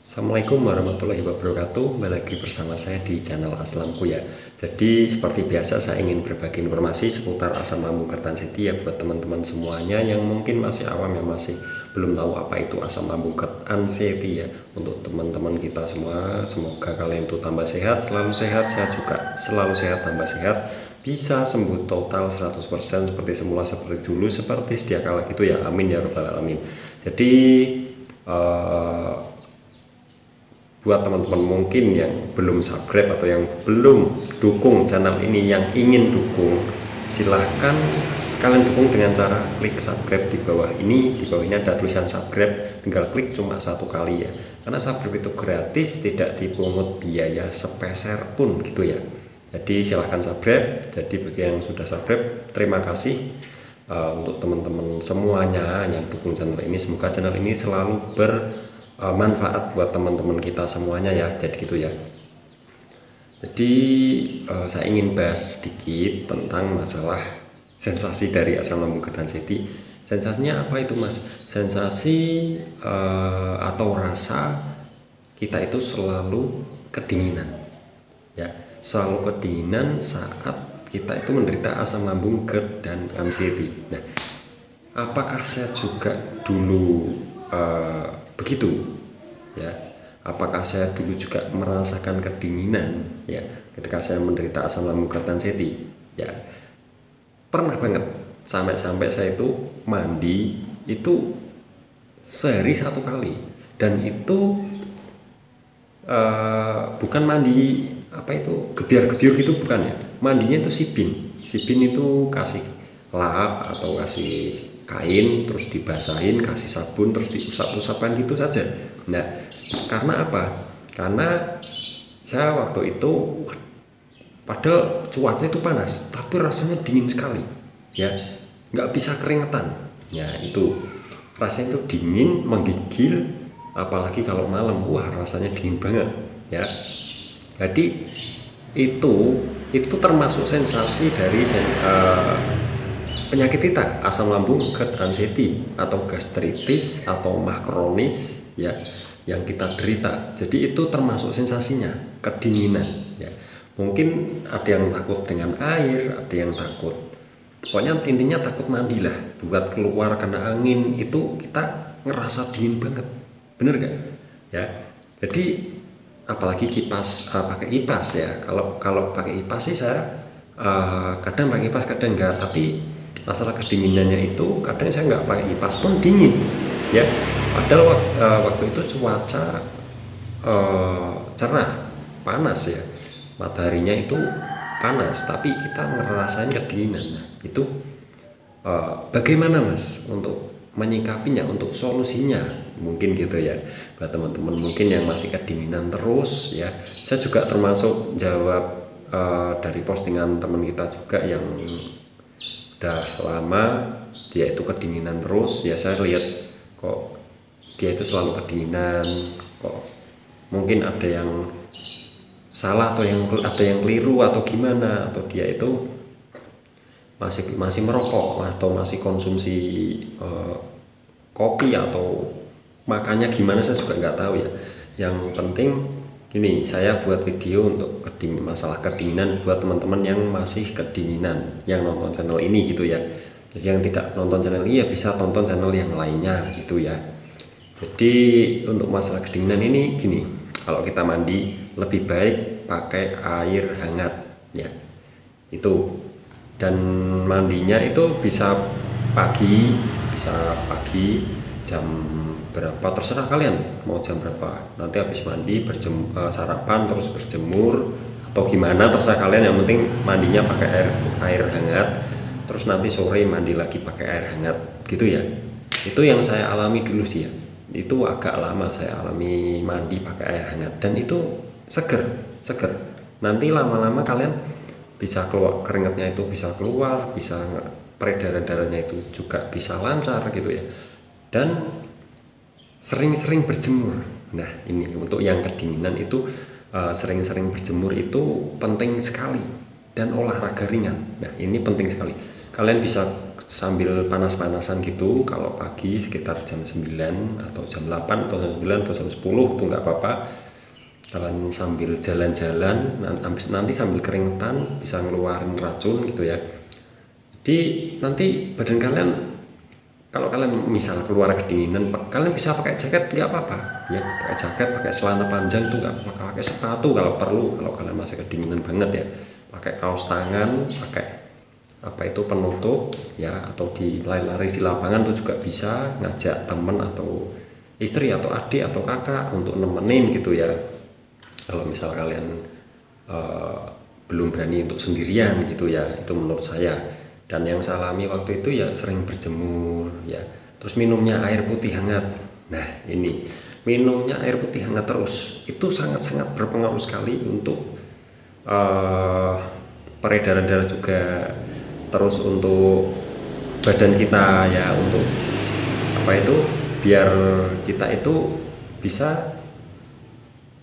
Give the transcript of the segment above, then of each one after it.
Assalamualaikum warahmatullahi wabarakatuh. Kembali lagi bersama saya di channel Aslamku ya. Jadi seperti biasa saya ingin berbagi informasi seputar asam lambung Ketan-City ya buat teman-teman semuanya yang mungkin masih awam, yang masih belum tahu apa itu asam lambung Ketan-City ya. Untuk teman-teman kita semua, semoga kalian tuh tambah sehat, selalu sehat, saya juga selalu sehat, tambah sehat, bisa sembuh total 100% seperti semula, seperti dulu, seperti sedia kala gitu ya. Amin ya robbal alamin. Jadi buat teman-teman mungkin yang belum subscribe atau yang belum dukung channel ini, yang ingin dukung, silahkan kalian dukung dengan cara klik subscribe di bawah ini. Di bawah ini ada tulisan subscribe, tinggal klik cuma satu kali ya, karena subscribe itu gratis, tidak dipungut biaya sepeser pun gitu ya. Jadi silahkan subscribe. Jadi bagi yang sudah subscribe, terima kasih. Untuk teman-teman semuanya yang dukung channel ini, semoga channel ini selalu manfaat buat teman-teman kita semuanya ya. Jadi gitu ya. Jadi saya ingin bahas sedikit tentang masalah sensasi dari asam lambung Ketan-City. Sensasinya apa itu mas? Sensasi atau rasa kita itu selalu kedinginan ya, selalu kedinginan saat kita itu menderita asam lambung Ketan-City. Nah, apakah saya juga dulu begitu ya? Apakah saya dulu juga merasakan kedinginan ya ketika saya menderita asam lambung Ketan-City ya? Pernah banget, sampai-sampai saya itu mandi itu sehari 1 kali, dan itu bukan mandi apa itu gebiar-gebiur gitu, bukan ya. Mandinya itu sibin itu kasih lap atau kasih kain, terus dibasahin, kasih sabun, terus diusap-usapan gitu saja. Nah, karena apa? Karena saya waktu itu padahal cuaca itu panas, tapi rasanya dingin sekali ya, nggak bisa keringetan ya. Itu rasanya itu dingin, menggigil, apalagi kalau malam, wah rasanya dingin banget ya. Jadi itu termasuk sensasi dari penyakit kita, asam lambung Ketan-City atau gastritis atau mah kronis ya, yang kita derita. Jadi itu termasuk sensasinya, kedinginan ya. Mungkin ada yang takut dengan air, ada yang takut, pokoknya intinya takut mandi lah, buat keluar kena angin itu kita ngerasa dingin banget, bener gak ya. Jadi apalagi kipas, pakai kipas ya. Kalau pakai kipas sih saya kadang pakai kipas, kadang enggak. Tapi masalah kedinginannya itu kadang saya nggak pakai kipas pun dingin ya. Padahal waktu itu cuaca cerah, panas ya, mataharinya itu panas, tapi kita ngerasain kedinginan. Nah, itu bagaimana mas untuk menyikapinya, untuk solusinya mungkin gitu ya, buat teman-teman mungkin yang masih kedinginan terus ya. Saya juga termasuk jawab dari postingan teman kita juga yang udah lama dia itu kedinginan terus ya. Saya lihat kok dia itu selalu kedinginan, kok mungkin ada yang salah atau ada yang keliru atau gimana, atau dia itu masih merokok atau masih konsumsi kopi atau makannya gimana, saya juga nggak tahu ya. Yang penting gini, saya buat video untuk masalah kedinginan buat teman-teman yang masih kedinginan yang nonton channel ini gitu ya. Jadi yang tidak nonton channel ini ya bisa tonton channel yang lainnya gitu ya. Jadi untuk masalah kedinginan ini gini, kalau kita mandi lebih baik pakai air hangat ya. Itu, dan mandinya itu bisa pagi jam berapa terserah kalian mau jam berapa. Nanti habis mandi sarapan terus berjemur atau gimana terserah kalian, yang penting mandinya pakai air hangat, terus nanti sore mandi lagi pakai air hangat gitu ya. Itu yang saya alami dulu sih ya. Itu agak lama saya alami mandi pakai air hangat, dan itu seger. Nanti lama-lama kalian bisa keluar keringatnya, itu bisa keluar, bisa peredaran darahnya itu juga bisa lancar gitu ya. Dan sering-sering berjemur. Nah, ini untuk yang kedinginan itu sering-sering berjemur itu penting sekali, dan olahraga ringan. Nah, ini penting sekali. Kalian bisa sambil panas-panasan gitu. Kalau pagi sekitar jam 9 atau jam 8 atau jam 9 atau jam 10 itu nggak apa-apa. Kalian sambil jalan-jalan, nanti sambil keringetan bisa ngeluarin racun gitu ya. Jadi nanti badan kalian, kalau kalian misal keluar kedinginan, kalian bisa pakai jaket nggak apa-apa ya, pakai jaket, pakai celana panjang itu nggak apa-apa, pakai sepatu kalau perlu, kalau kalian masih kedinginan banget ya, pakai kaos tangan, pakai apa itu penutup ya, atau di lari-lari di lapangan itu juga bisa, ngajak temen atau istri atau adik atau kakak untuk nemenin gitu ya. Kalau misal kalian belum berani untuk sendirian gitu ya, itu menurut saya. Dan yang saya alami waktu itu ya sering berjemur ya, terus minumnya air putih hangat. Nah ini minumnya air putih hangat terus itu sangat-sangat berpengaruh sekali untuk peredaran darah juga, terus untuk badan kita ya, untuk apa itu, biar kita itu bisa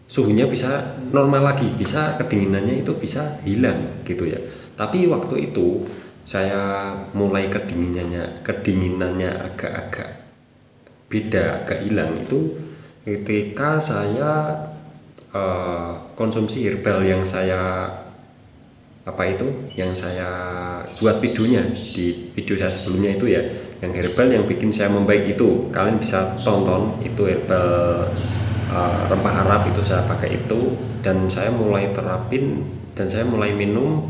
suhunya bisa normal lagi, bisa kedinginannya itu bisa hilang gitu ya. Tapi waktu itu saya mulai kedinginannya agak-agak beda, agak hilang itu ketika saya konsumsi herbal yang saya buat videonya di video saya sebelumnya itu ya, yang herbal yang bikin saya membaik itu. Kalian bisa tonton itu, herbal rempah Arab itu saya pakai itu, dan saya mulai terapin dan saya mulai minum.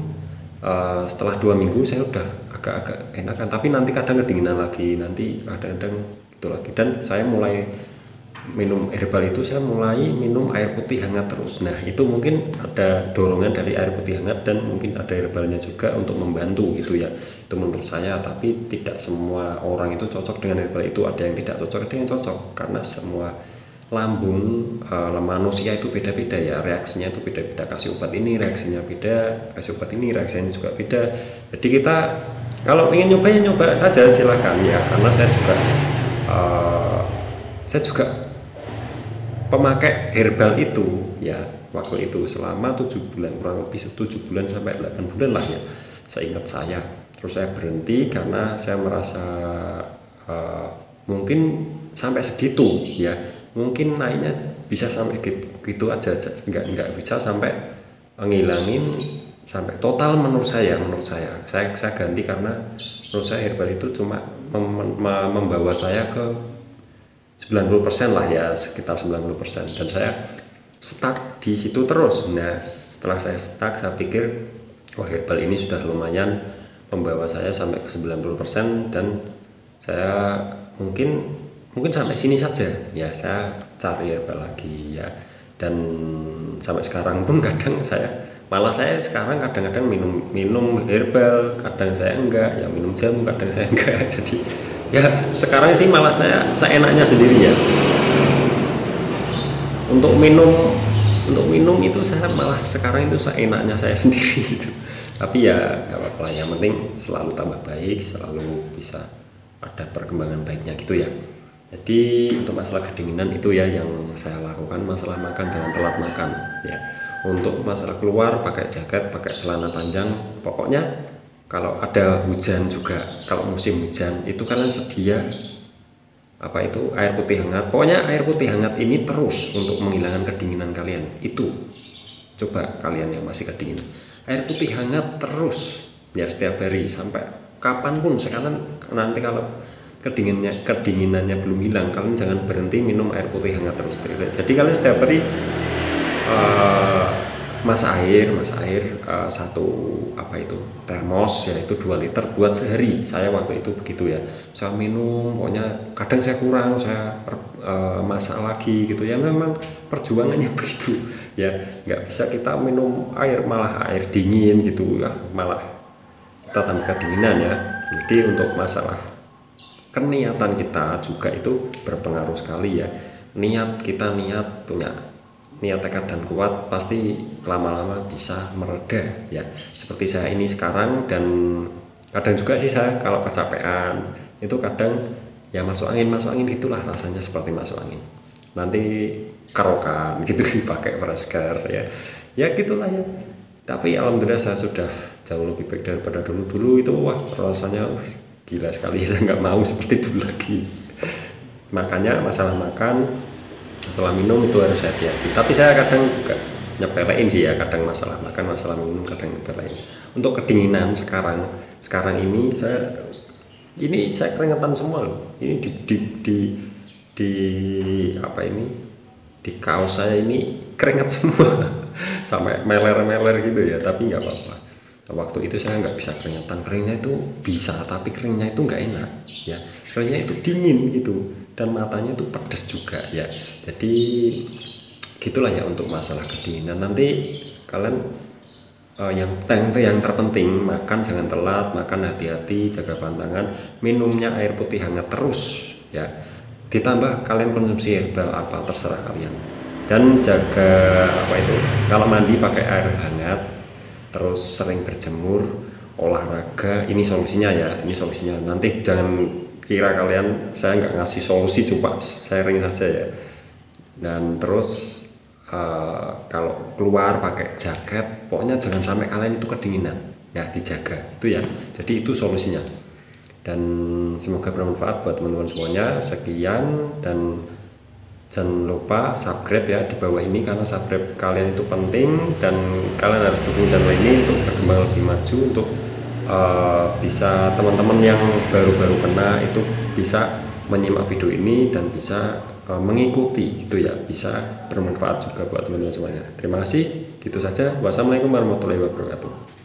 Setelah 2 minggu saya udah agak-agak enakan, tapi nanti kadang kedinginan lagi, nanti kadang-kadang itu lagi. Dan saya mulai minum herbal itu, saya mulai minum air putih hangat terus. Nah itu mungkin ada dorongan dari air putih hangat, dan mungkin ada herbalnya juga untuk membantu gitu ya, itu menurut saya. Tapi tidak semua orang itu cocok dengan herbal itu, ada yang tidak cocok, ada yang cocok, karena semua lambung manusia itu beda-beda ya, reaksinya itu beda-beda. Kasih obat ini reaksinya beda, kasih obat ini reaksinya juga beda. Jadi kita kalau ingin nyoba saja silahkan ya, karena saya juga pemakai herbal itu ya, waktu itu selama 7 bulan, kurang lebih 7 bulan sampai 8 bulan lah ya, seingat saya. Terus saya berhenti karena saya merasa mungkin sampai segitu ya, mungkin naiknya bisa sampai gitu aja, nggak bisa sampai ngilangin sampai total. Menurut saya ganti, karena menurut saya herbal itu cuma membawa saya ke 90% lah ya, sekitar 90%, dan saya stuck di situ terus. Nah setelah saya stuck, saya pikir oh herbal ini sudah lumayan membawa saya sampai ke 90%, dan saya mungkin sampai sini saja ya, saya cari herbal lagi ya. Dan sampai sekarang pun kadang saya sekarang kadang-kadang minum herbal, kadang saya enggak ya, minum jamu kadang saya enggak. Jadi ya sekarang sih malah saya enaknya sendiri ya. Untuk minum itu saya malah sekarang itu saya enaknya saya sendiri gitu. Tapi ya gak apa-apa, yang penting selalu tambah baik, selalu bisa ada perkembangan baiknya gitu ya. Jadi untuk masalah kedinginan itu ya yang saya lakukan. Masalah makan, jangan telat makan ya. Untuk masalah keluar, pakai jaket, pakai celana panjang. Pokoknya kalau ada hujan juga, kalau musim hujan itu kalian sedia air putih hangat. Pokoknya air putih hangat ini terus untuk menghilangkan kedinginan kalian. Itu coba kalian yang masih kedinginan, air putih hangat terus ya setiap hari sampai kapanpun. Sekarang nanti kalau kedinginannya belum hilang, kalian jangan berhenti minum air putih hangat terus. Jadi kalian setiap hari masak air satu termos, yaitu 2 liter buat sehari. Saya waktu itu begitu ya, saya minum, pokoknya kadang saya kurang, saya masak lagi gitu ya. Memang perjuangannya begitu ya, nggak bisa kita minum malah air dingin gitu ya, malah kita tambah kedinginan ya. Jadi untuk masalah keniatan kita juga itu berpengaruh sekali ya. Punya niat, tekad dan kuat, pasti lama-lama bisa mereda ya. Seperti saya ini sekarang, dan kadang juga sih saya kalau kecapean itu kadang ya masuk angin gitulah, rasanya seperti masuk angin. Nanti kerokan gitu pakai masker ya gitulah ya. Tapi alhamdulillah saya sudah jauh lebih baik daripada dulu itu. Wah rasanya gila sekali. Saya nggak mau seperti itu lagi. Makanya masalah makan, masalah minum itu harus hati-hati. Tapi saya kadang juga nyepelein sih ya, kadang masalah makan, masalah minum kadang nyepelein. Untuk kedinginan sekarang ini saya keringetan semua loh. Ini di apa ini, di kaos saya ini keringat semua sampai meler gitu ya, tapi nggak apa-apa. Waktu itu saya nggak bisa keringetan, keringnya itu bisa tapi keringnya itu nggak enak ya, keringnya itu dingin gitu dan matanya itu pedas juga ya. Jadi gitulah ya untuk masalah kedinginan. Nanti kalian yang terpenting, makan jangan telat, makan hati-hati, jaga pantangan, minumnya air putih hangat terus ya. Ditambah kalian konsumsi herbal apa terserah kalian, dan jaga apa itu, kalau mandi pakai air hangat, terus sering berjemur, olahraga. Ini solusinya ya, ini solusinya. Nanti jangan kira kalian saya nggak ngasih solusi, coba sharing saja ya. Dan terus kalau keluar pakai jaket, pokoknya jangan sampai kalian itu kedinginan ya, dijaga itu ya. Jadi itu solusinya, dan semoga bermanfaat buat teman-teman semuanya. Sekian, dan jangan lupa subscribe ya di bawah ini, karena subscribe kalian itu penting dan kalian harus dukung channel ini untuk berkembang lebih maju, untuk bisa teman-teman yang baru-baru kena itu bisa menyimak video ini dan bisa mengikuti gitu ya, bisa bermanfaat juga buat teman-teman semuanya. Terima kasih, gitu saja. Wassalamualaikum warahmatullahi wabarakatuh.